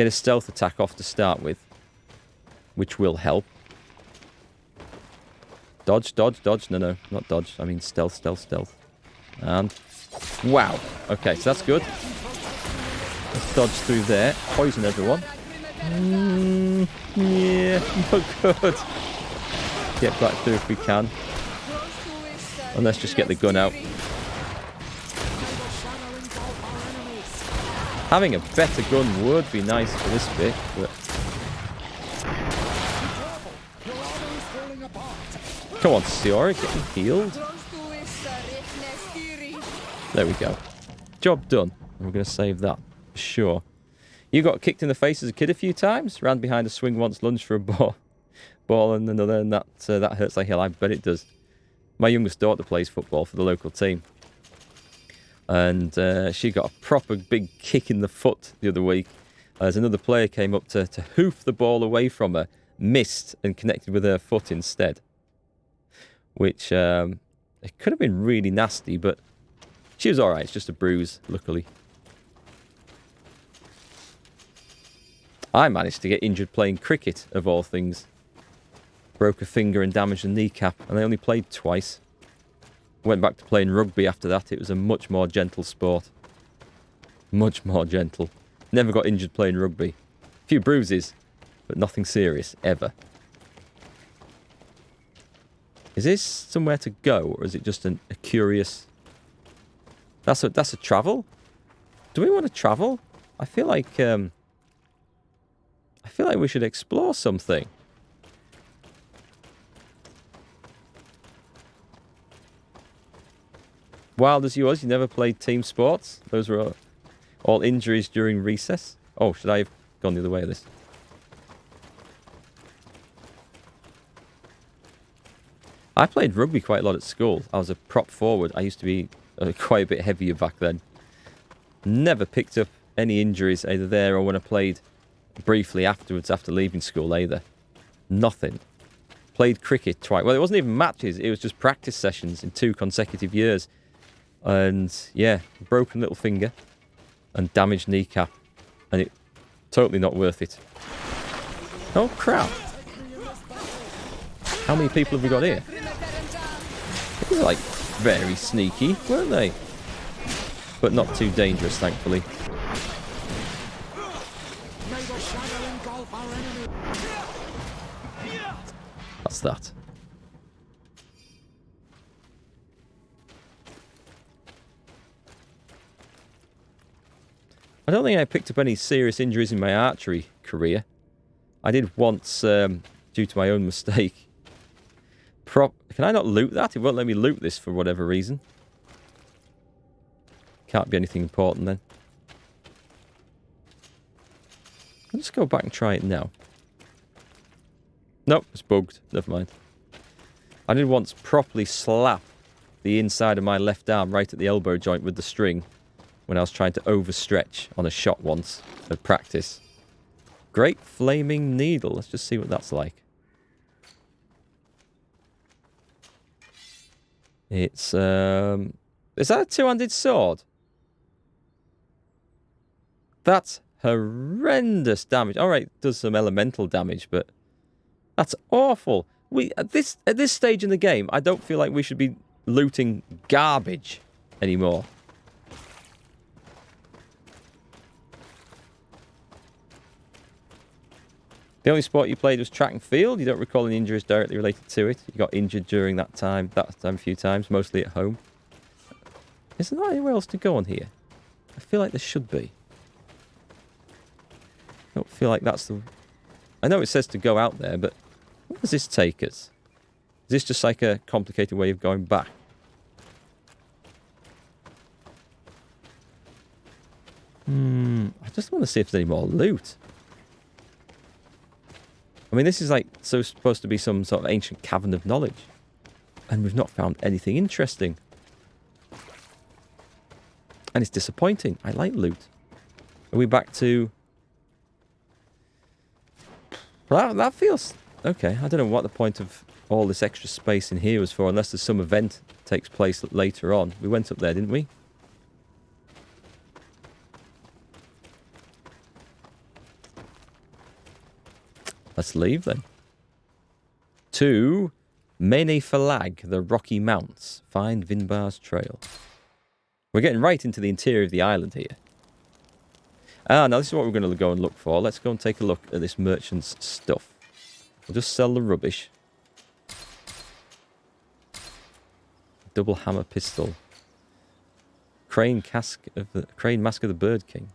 Get a stealth attack off to start with, which will help. Dodge, dodge, dodge. No, not dodge. I mean stealth, stealth, stealth. And wow. Okay, so that's good. Let's dodge through there. Poison everyone. Yeah, not good. Get back through if we can. And let's just get the gun out. Having a better gun would be nice for this bit, but... Come on, Siora, get me healed. There we go. Job done. We're going to save that, for sure. You got kicked in the face as a kid a few times? Ran behind a swing once, lunged for a ball and another, and that hurts like hell. I bet it does. My youngest daughter plays football for the local team. And she got a proper big kick in the foot the other week. As another player came up to hoof the ball away from her, missed and connected with her foot instead. Which, it could have been really nasty, but she was alright. It's just a bruise, luckily. I managed to get injured playing cricket, of all things. Broke a finger and damaged a kneecap, and I only played twice. Went back to playing rugby after that. It was a much more gentle sport. Much more gentle. Never got injured playing rugby. A few bruises, but nothing serious, ever. Is this somewhere to go, or is it just a curious... That's a travel? Do we want to travel? I feel like we should explore something. Wild as you was, you never played team sports. Those were all injuries during recess. Oh, should I have gone the other way of this? I played rugby quite a lot at school. I was a prop forward. I used to be quite a bit heavier back then. Never picked up any injuries either there or when I played briefly afterwards after leaving school either. Nothing. Played cricket twice. Well, it wasn't even matches. It was just practice sessions in 2 consecutive years. And yeah, broken little finger and damaged kneecap. And it totally not worth it. Oh, crap. How many people have we got here? They were like very sneaky, weren't they? But not too dangerous, thankfully. That's that. I don't think I picked up any serious injuries in my archery career. I did once, due to my own mistake. Can I not loot that? It won't let me loot this for whatever reason. Can't be anything important then. I'll just go back and try it now. Nope, it's bugged. Never mind. I did once properly slap the inside of my left arm right at the elbow joint with the string when I was trying to overstretch on a shot once at practice. Great flaming needle. Let's just see what that's like. It's, is that a 2-handed sword? That's horrendous damage. Alright, it does some elemental damage, but that's awful. At this stage in the game, I don't feel like we should be looting garbage anymore. The only sport you played was track and field. You don't recall any injuries directly related to it. You got injured during that time a few times, mostly at home. Isn't there anywhere else to go on here? I feel like there should be. I don't feel like that's the... I know it says to go out there, but where does this take us? Is this just like a complicated way of going back? I just want to see if there's any more loot. I mean, this is like supposed to be some sort of ancient cavern of knowledge. And we've not found anything interesting. And it's disappointing. I like loot. Are we back to... Well, that feels... Okay, I don't know what the point of all this extra space in here was for, unless there's some event that takes place later on. We went up there, didn't we? Let's leave then. To Falag, the Rocky Mounts. Find Vinbar's trail. We're getting right into the interior of the island here. Ah, now this is what we're going to go and look for. Let's go and take a look at this merchant's stuff. We'll just sell the rubbish. Double hammer pistol. Crane Mask of the Bird King.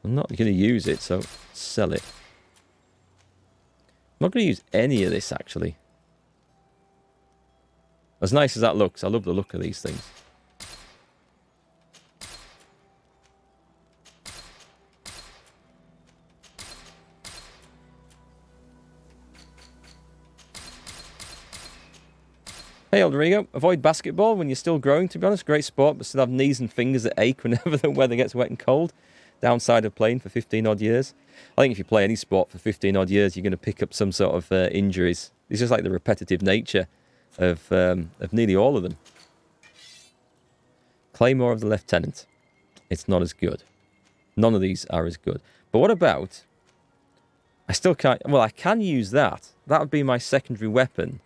I'm not going to use it, so sell it. I'm not going to use any of this, actually. As nice as that looks, I love the look of these things. Hey, Rodrigo. Avoid basketball when you're still growing, to be honest. Great sport, but still have knees and fingers that ache whenever the weather gets wet and cold. Downside of playing for 15 odd years. I think if you play any sport for 15 odd years, you're going to pick up some sort of injuries. It's just like the repetitive nature of nearly all of them. Claymore of the Lieutenant. It's not as good. None of these are as good. But what about... I still can't... Well, I can use that. That would be my secondary weapon.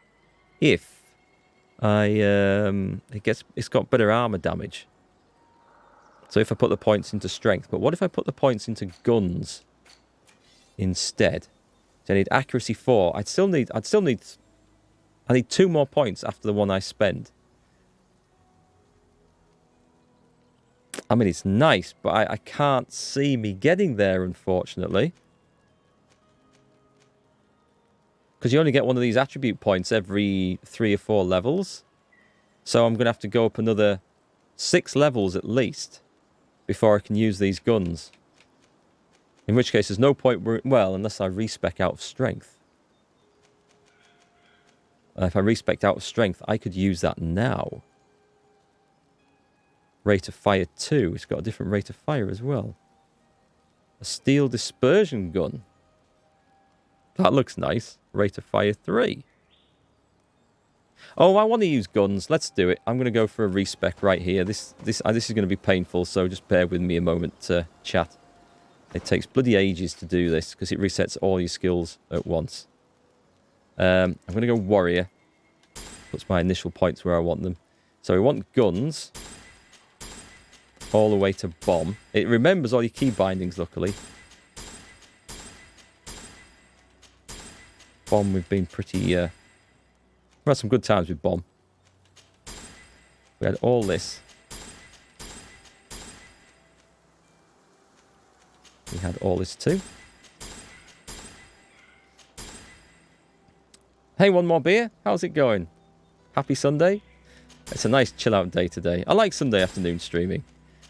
If it's got better armor damage. So if I put the points into strength. But what if I put the points into guns instead? So I need accuracy 4. I need 2 more points after the one I spend. I mean, it's nice, but I can't see me getting there, unfortunately. Because you only get one of these attribute points every 3 or 4 levels. So I'm going to have to go up another 6 levels at least before I can use these guns. In which case, there's no point, well, unless I respec out of strength. If I respec out of strength, I could use that now. Rate of fire 2. It's got a different rate of fire as well. A steel dispersion gun. That looks nice. Rate of fire 3. Oh, I want to use guns. Let's do it. I'm going to go for a respec right here. This is going to be painful, so just bear with me a moment, chat. It takes bloody ages to do this because it resets all your skills at once. I'm going to go warrior. Puts my initial points where I want them. So we want guns all the way to bomb. It remembers all your key bindings, luckily. Bomb, we've been pretty... we've had some good times with bomb. We had all this. We had all this too. Hey, one more beer. How's it going? Happy Sunday? It's a nice chill out day today. I like Sunday afternoon streaming.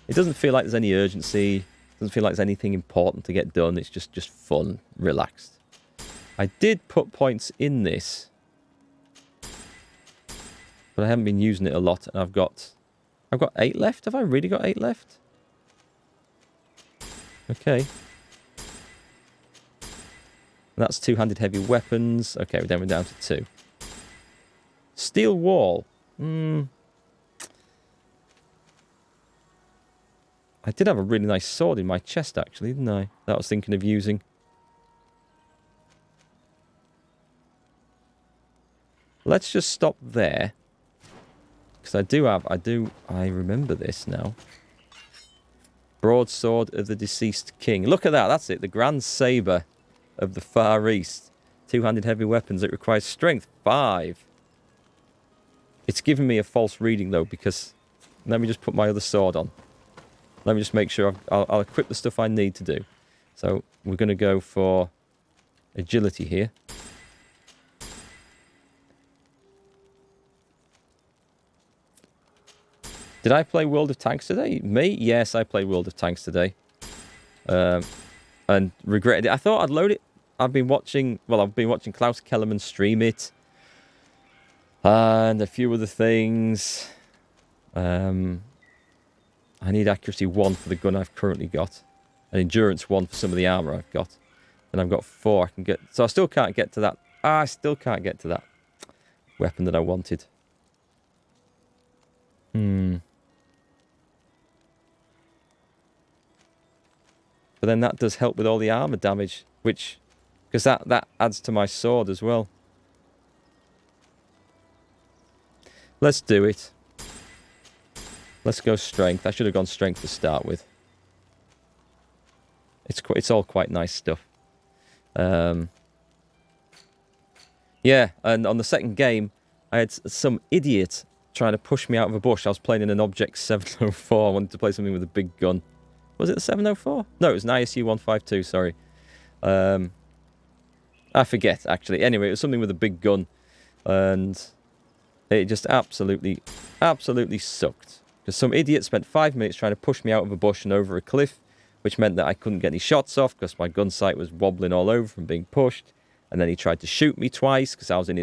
It doesn't feel like there's any urgency. It doesn't feel like there's anything important to get done. It's just fun, relaxed. I did put points in this, but I haven't been using it a lot. And I've got 8 left. Have I really got 8 left? Okay. That's 2-handed heavy weapons. Okay, then we're down to 2. Steel wall. I did have a really nice sword in my chest, actually, didn't I? That I was thinking of using. Let's just stop there. Because I remember this now. Broadsword of the Deceased King. Look at that, that's it. The Grand Saber of the Far East. 2-handed heavy weapons. It requires strength 5. It's giving me a false reading, though, because... Let me just put my other sword on. Let me just make sure I'll equip the stuff I need to do. So, we're going to go for agility here. Did I play World of Tanks today? Me? Yes, I played World of Tanks today. And regretted it. I thought I'd load it. I've been watching Klaus Kellerman stream it. And a few other things. I need accuracy 1 for the gun I've currently got. And endurance 1 for some of the armor I've got. And I've got 4 I can get. So I still can't get to that. I still can't get to that weapon that I wanted. But then that does help with all the armor damage, which Because that adds to my sword as well. Let's do it. Let's go strength. I should have gone strength to start with. It's all quite nice stuff. Yeah, and on the second game, I had some idiot trying to push me out of a bush. I was playing in an Object 704. I wanted to play something with a big gun. Was it the 704? No, it was an ISU 152, sorry. I forget, actually. Anyway, it was something with a big gun. And it just absolutely sucked. Because some idiot spent 5 minutes trying to push me out of a bush and over a cliff, which meant that I couldn't get any shots off because my gun sight was wobbling all over from being pushed. And then he tried to shoot me twice because I was in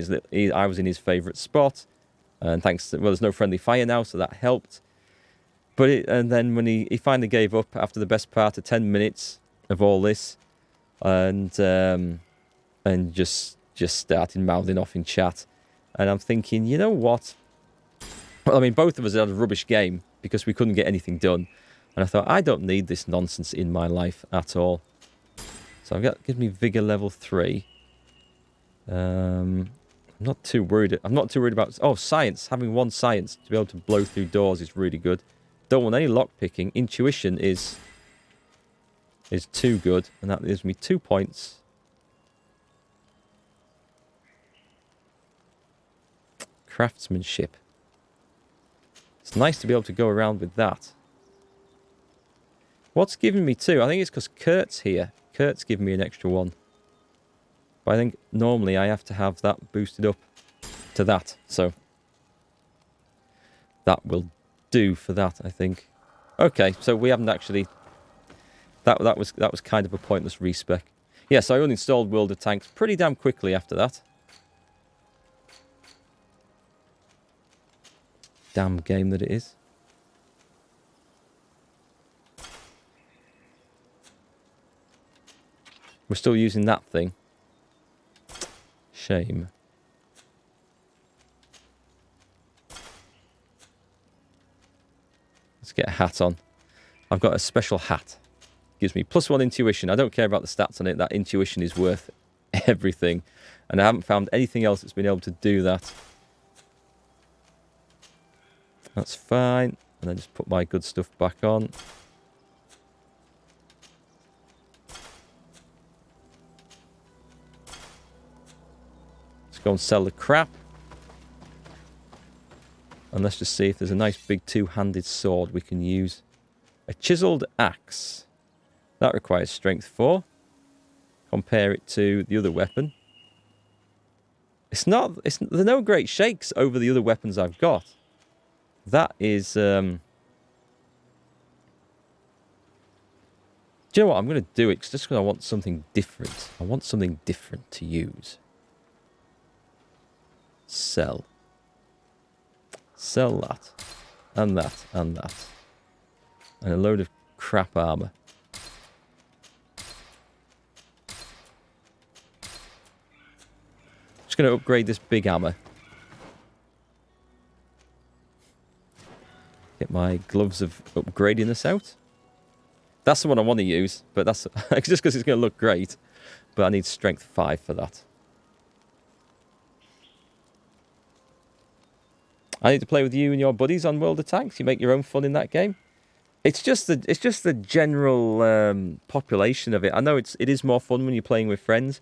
his favourite spot. And thanks to, well, there's no friendly fire now, so that helped. And then when he finally gave up after the best part of 10 minutes of all this, and just started mouthing off in chat. And I'm thinking, you know what? Well, I mean, both of us had a rubbish game because we couldn't get anything done. And I thought, I don't need this nonsense in my life at all. So gives me Vigor level 3. I'm not too worried. I'm not too worried about... Oh, science. Having 1 science to be able to blow through doors is really good. Don't want any lockpicking. Intuition is 2 good. And that gives me 2 points. Craftsmanship. It's nice to be able to go around with that. What's giving me 2? I think it's because Kurt's here. Kurt's giving me an extra 1. But I think normally I have to have that boosted up to that. So that will do for that, I think. Okay, so we haven't actually... That was kind of a pointless respec. Yeah, so I uninstalled World of Tanks pretty damn quickly after that. Damn game that it is. We're still using that thing. Shame. Let's get a hat on. I've got a special hat. Gives me +1 intuition. I don't care about the stats on it. That intuition is worth everything. And I haven't found anything else that's been able to do that. That's fine. And then just put my good stuff back on. Let's go and sell the crap. And let's just see if there's a nice big 2-handed sword we can use. A chiseled axe. That requires strength 4. Compare it to the other weapon. There are no great shakes over the other weapons I've got. That is... Do you know what? I'm going to do it just because I want something different. I want something different to use. Sell. Sell that. And that. And that. And a load of crap armor. Just going to upgrade this big hammer. Get my gloves of upgradiness out. That's the one I want to use, but that's just because it's going to look great. But I need strength 5 for that. I need to play with you and your buddies on World of Tanks. You make your own fun in that game. It's just the general population of it. I know it is more fun when you're playing with friends,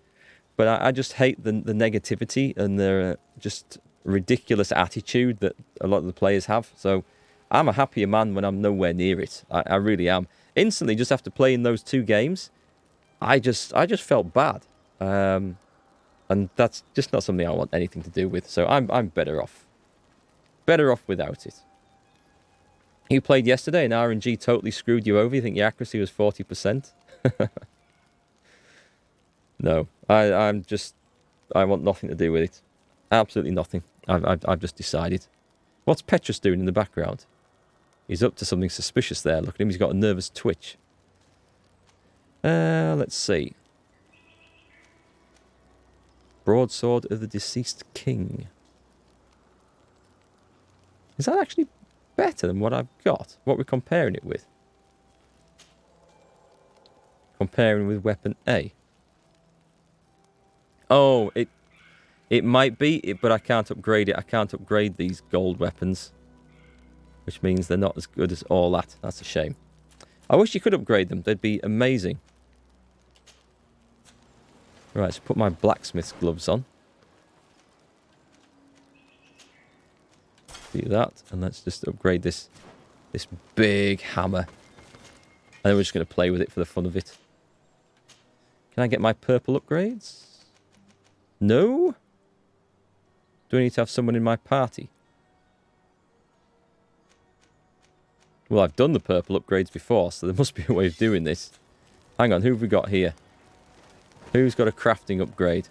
but I just hate the negativity and the just ridiculous attitude that a lot of the players have. So I'm a happier man when I'm nowhere near it. I really am. Instantly, just after playing those 2 games, I just felt bad, and that's just not something I want anything to do with. So I'm better off. Better off without it. You played yesterday and RNG totally screwed you over. You think your accuracy was 40%? No, I want nothing to do with it. Absolutely nothing. I've just decided. What's Petrus doing in the background? He's up to something suspicious there. Look at him. He's got a nervous twitch. Let's see. Broadsword of the Deceased King. Is that actually better than what I've got? What we're comparing it with? Comparing with weapon A. Oh, it might be, but I can't upgrade it. I can't upgrade these gold weapons, which means they're not as good as all that. That's a shame. I wish you could upgrade them. They'd be amazing. Right, so put my blacksmith's gloves on. Do that, and let's just upgrade this big hammer. And then we're just going to play with it for the fun of it. Can I get my purple upgrades? No? Do I need to have someone in my party? Well, I've done the purple upgrades before, so there must be a way of doing this. Hang on, who have we got here? Who's got a crafting upgrade?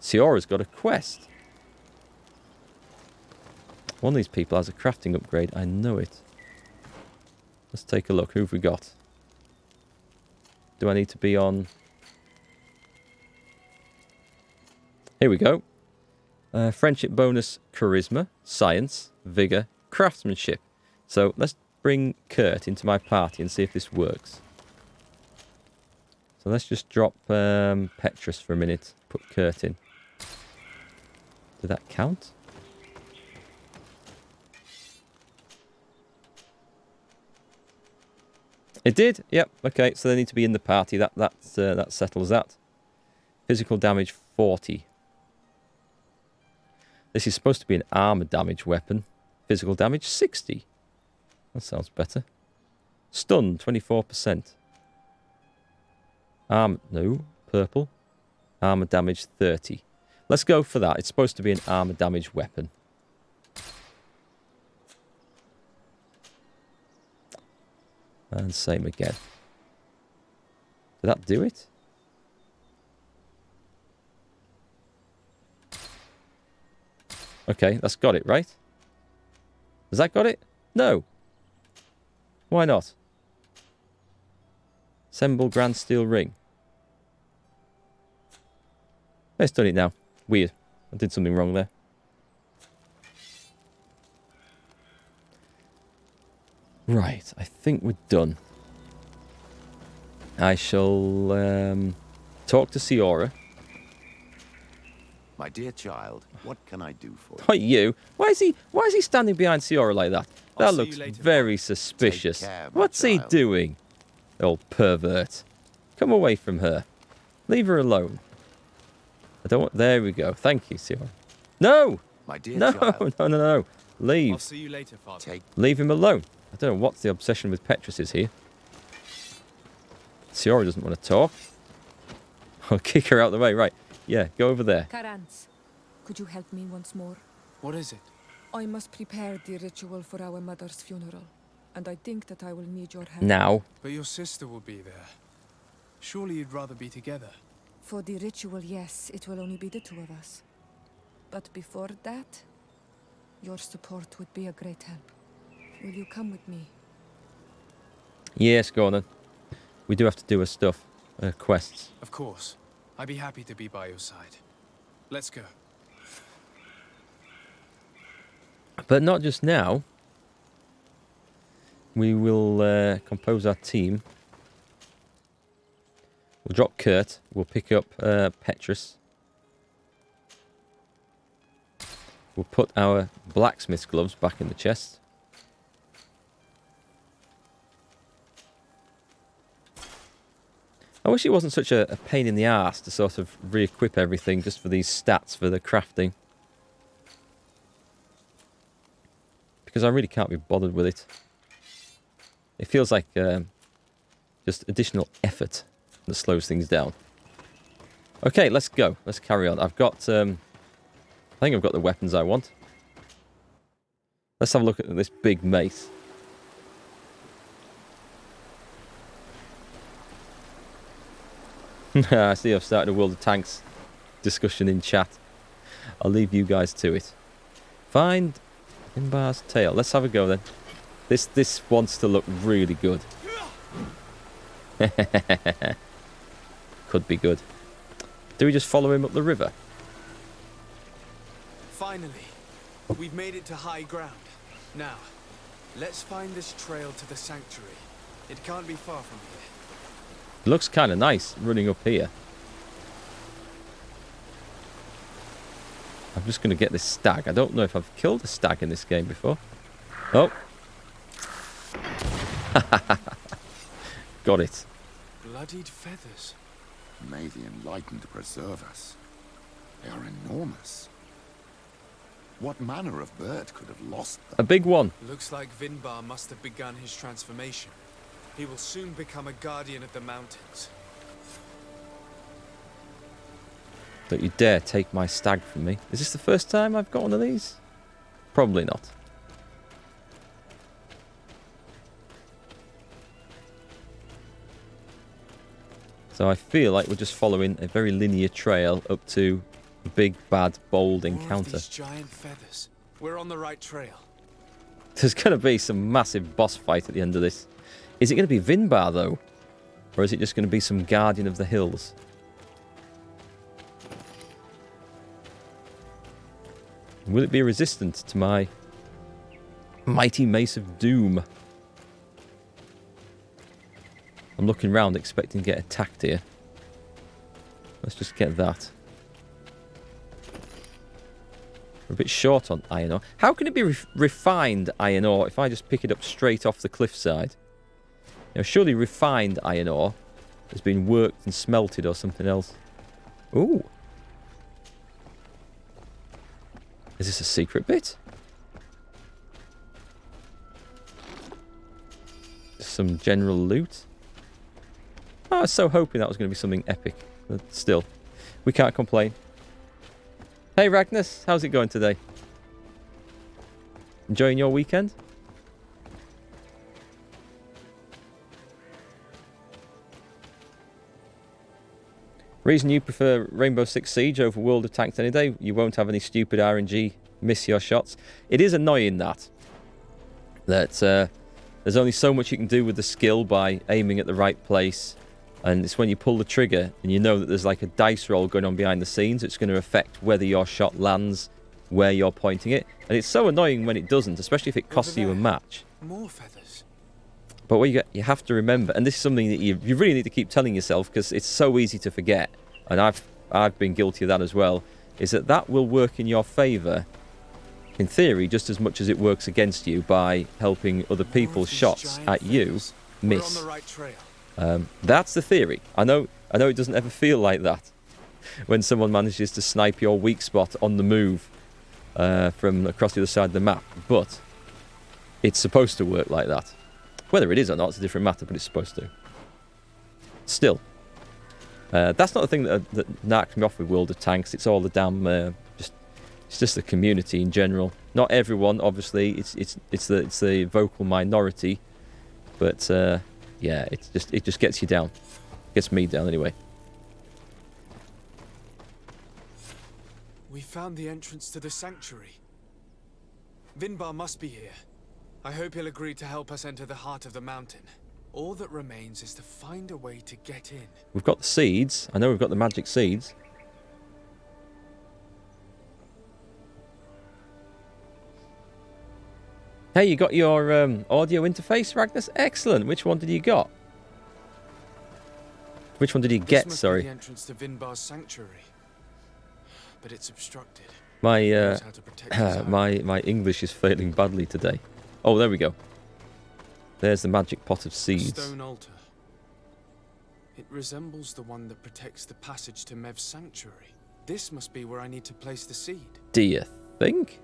Siora's got a quest. One of these people has a crafting upgrade. I know it. Let's take a look. Who have we got? Do I need to be on... Here we go. Friendship bonus, charisma, science, vigor, craftsmanship. So let's bring Kurt into my party and see if this works. So let's just drop Petrus for a minute. Put Kurt in. Did that count? It did. Yep. Okay. So they need to be in the party. That settles that. Physical damage 40. This is supposed to be an armor damage weapon. Physical damage 60. That sounds better. Stun 24%. No, purple. Armor damage 30. Let's go for that. It's supposed to be an armor damage weapon. And same again. Did that do it? Okay, that's got it, right? Has that got it? No. Why not? Assemble Grand Steel Ring. It's done it now. Weird. I did something wrong there. Right, I think we're done. I shall talk to Siora. My dear child, what can I do for you? Why you? Why is he standing behind Siora like that? That looks very suspicious. Take care, What's he doing? Old pervert. Come away from her. Leave her alone. I don't want... There we go. Thank you, Siora. No! My dear child. No. Leave. I'll see you later, Father. Leave him alone. I don't know what's the obsession with Petrus is here. Siora doesn't want to talk. I'll kick her out of the way. Right. Yeah, go over there. Karans, could you help me once more? What is it? I must prepare the ritual for our mother's funeral, and I think that I will need your help. Now. But your sister will be there. Surely you'd rather be together. For the ritual, yes, it will only be the two of us. But before that, your support would be a great help. Will you come with me? Yes, go on then. We do have to do her stuff. Quests. Of course. I'd be happy to be by your side. Let's go. But not just now. We will compose our team. We'll drop Kurt. We'll pick up Petrus. We'll put our blacksmith's gloves back in the chest. I wish it wasn't such a pain in the arse to sort of re-equip everything just for these stats for the crafting. Because I really can't be bothered with it. It feels like just additional effort that slows things down. Okay, let's go. Let's carry on. I've got... I think I've got the weapons I want. Let's have a look at this big mace. I see I've started a World of Tanks discussion in chat. I'll leave you guys to it. Find Imbar's tail. Let's have a go then. This wants to look really good. Could be good. Do we just follow him up the river? Finally, we've made it to high ground. Now, let's find this trail to the sanctuary. It can't be far from here. It looks kind of nice running up here. I'm just going to get this stag. I don't know if I've killed a stag in this game before. Oh. Got it. Bloodied feathers. May the enlightened preserve us. They are enormous. What manner of bird could have lost them? A big one. Looks like Vinbar must have begun his transformation. He will soon become a guardian of the mountains. Don't you dare take my stag from me. Is this the first time I've got one of these? Probably not. So I feel like we're just following a very linear trail up to a big, bad, bold More of encounter. these giant feathers. We're on the right trail. There's going to be some massive boss fight at the end of this. Is it going to be Vinbar, though? Or is it just going to be some guardian of the hills? Will it be resistant to my mighty mace of doom? I'm looking round expecting to get attacked here. Let's just get that. We're a bit short on iron ore. How can it be refined iron ore if I just pick it up straight off the cliffside? You know, surely refined iron ore has been worked and smelted or something else. Ooh. Is this a secret bit? Some general loot? Oh, I was so hoping that was going to be something epic. But still, we can't complain. Hey Ragnus, how's it going today? Enjoying your weekend? Reason you prefer Rainbow Six Siege over World of Tanks any day? You won't have any stupid RNG miss your shots. It is annoying that there's only so much you can do with the skill by aiming at the right place, and it's when you pull the trigger and you know that there's like a dice roll going on behind the scenes. It's going to affect whether your shot lands, where you're pointing it, and it's so annoying when it doesn't, especially if it costs you a match. More feathers. But what you have to remember, and this is something that you really need to keep telling yourself because it's so easy to forget, and I've been guilty of that as well, is that will work in your favour, in theory, just as much as it works against you by helping other people's shots at you miss. We're on the right trail. That's the theory. I know it doesn't ever feel like that when someone manages to snipe your weak spot on the move from across the other side of the map, but it's supposed to work like that. Whether it is or not, it's a different matter, but it's supposed to. Still, that's not the thing that knocks me off with World of Tanks. It's all the damn it's just the community in general. Not everyone, obviously. It's the vocal minority, but yeah, it just gets you down. Gets me down anyway. We found the entrance to the sanctuary. Vinbar must be here. I hope he'll agree to help us enter the heart of the mountain. All that remains is to find a way to get in. We've got the seeds. I know we've got the magic seeds. Hey, you got your audio interface, Ragnus? Excellent. Which one did you got? Which one did you get? This must Sorry. be the entrance to Vinbar's sanctuary, but it's obstructed. My Knows how to protect his own. my English is failing badly today. Oh, there we go. There's the magic pot of A seeds. stone altar. It resembles the one that protects the passage to Mev's sanctuary. This must be where I need to place the seed. Do you think?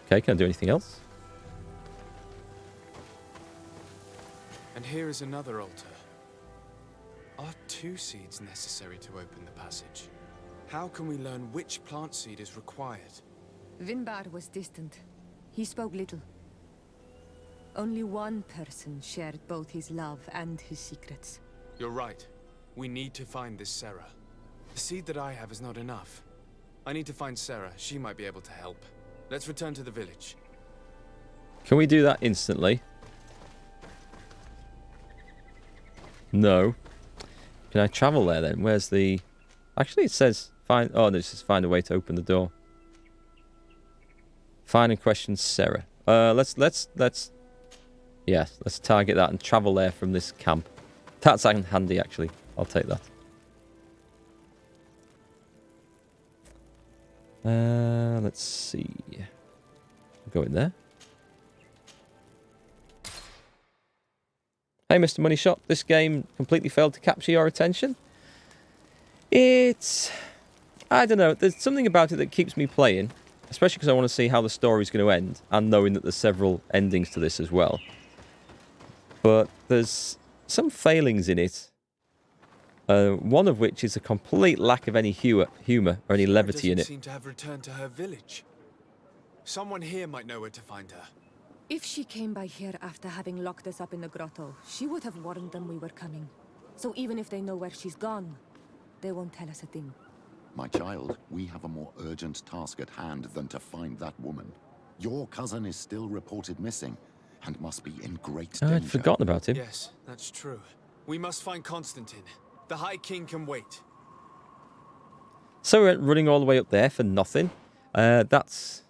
Okay, can I do anything else? And here is another altar. Are 2 seeds necessary to open the passage? How can we learn which plant seed is required? Vinbar was distant. He spoke little. Only one person shared both his love and his secrets. You're right. We need to find this Sarah. The seed that I have is not enough. I need to find Sarah. She might be able to help. Let's return to the village. Can we do that instantly? No. Can I travel there then? Where's the... Actually, it says find... Oh, no, it says find a way to open the door. Find and question Sarah. Let's target that and travel there from this camp. That's handy, actually. I'll take that. Let's see. Go in there. Hey, Mr. Money Shot. This game completely failed to capture your attention. It's... I don't know. There's something about it that keeps me playing. Especially because I want to see how the story's going to end. And knowing that there's several endings to this as well. But there's some failings in it. One of which is a complete lack of any humour or any levity in it. Seem to have returned to her village. Someone here might know where to find her. If she came by here after having locked us up in the grotto, she would have warned them we were coming. So even if they know where she's gone, they won't tell us a thing. My child, we have a more urgent task at hand than to find that woman. Your cousin is still reported missing, and must be in great danger. I'd forgotten about him. Yes, that's true. We must find Constantine. The High King can wait. So we're running all the way up there for nothing. That's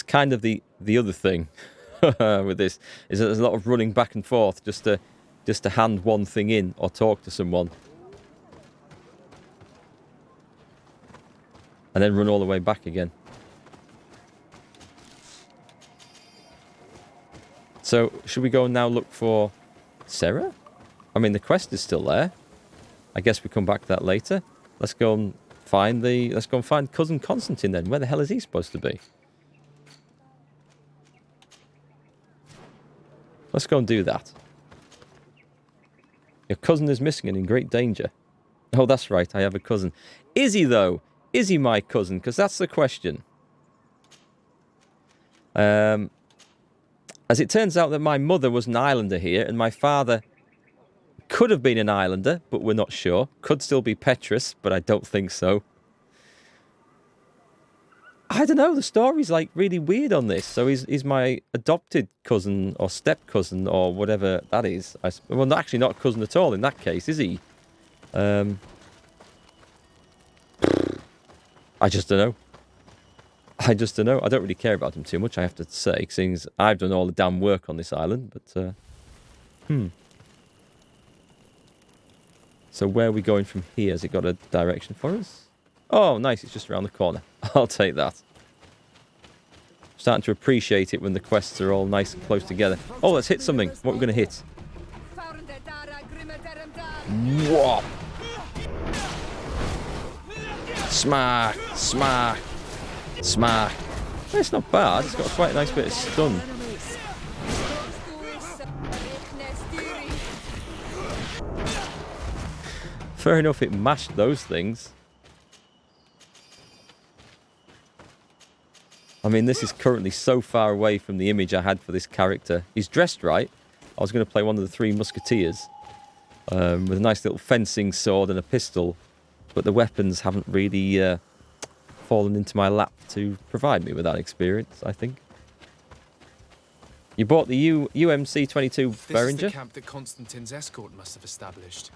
kind of the other thing with this, is that there's a lot of running back and forth just to hand one thing in or talk to someone. And then run all the way back again. So, should we go and now look for Sarah? I mean, the quest is still there. I guess we come back to that later. Let's go and find Cousin Constantine then. Where the hell is he supposed to be? Let's go and do that. Your cousin is missing and in great danger. Oh, that's right. I have a cousin. Is he, though? Is he my cousin? Because that's the question. As it turns out that my mother was an islander here, and my father could have been an islander, but we're not sure. Could still be Petrus, but I don't think so. I don't know, the story's like really weird on this. So he's my adopted cousin or step cousin or whatever that is. Well, actually not a cousin at all in that case, is he? I just don't know. I don't know. I don't really care about him too much, I have to say, since I've done all the damn work on this island. But, So where are we going from here? Has it got a direction for us? Oh, nice. It's just around the corner. I'll take that. Starting to appreciate it when the quests are all nice and close together. Oh, let's hit something. What are we going to hit? Whoa! Smack! Smack! Smack! It's not bad. It's got quite a nice bit of stun. Fair enough, it mashed those things. I mean, this is currently so far away from the image I had for this character. He's dressed right. I was going to play one of the three musketeers with a nice little fencing sword and a pistol, but the weapons haven't really fallen into my lap to provide me with that experience, I think. You bought the UMC-22 Behringer? This is the camp that Constantine's escort must have established.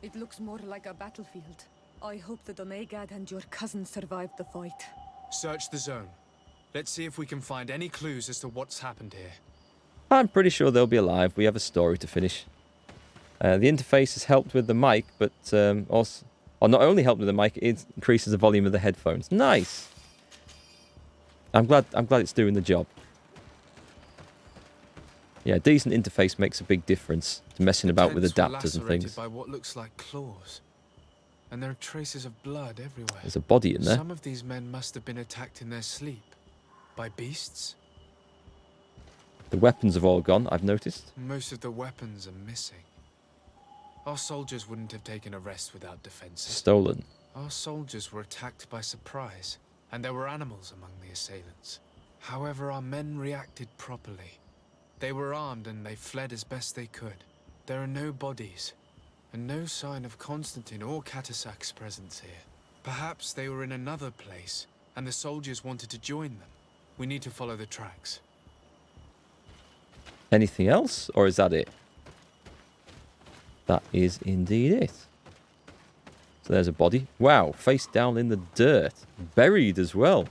It looks more like a battlefield. I hope that Onegad and your cousin survived the fight. Search the zone. Let's see if we can find any clues as to what's happened here. I'm pretty sure they'll be alive. We have a story to finish. The interface has helped with the mic, but also, or not only helped with the mic, it increases the volume of the headphones. Nice. I'm glad it's doing the job. Yeah, a decent interface makes a big difference to messing about with adapters and things. By what looks like claws, and there are traces of blood everywhere. There's a body in there. Some of these men must have been attacked in their sleep by beasts. The weapons have all gone, I've noticed. Most of the weapons are missing. Our soldiers wouldn't have taken a rest without defenses. Stolen. Our soldiers were attacked by surprise, and there were animals among the assailants. However, our men reacted properly. They were armed and they fled as best they could. There are no bodies, and no sign of Constantine or Catasac's presence here. Perhaps they were in another place, and the soldiers wanted to join them. We need to follow the tracks. Anything else, or is that it? That is indeed it. So there's a body. Wow, face down in the dirt. Buried as well.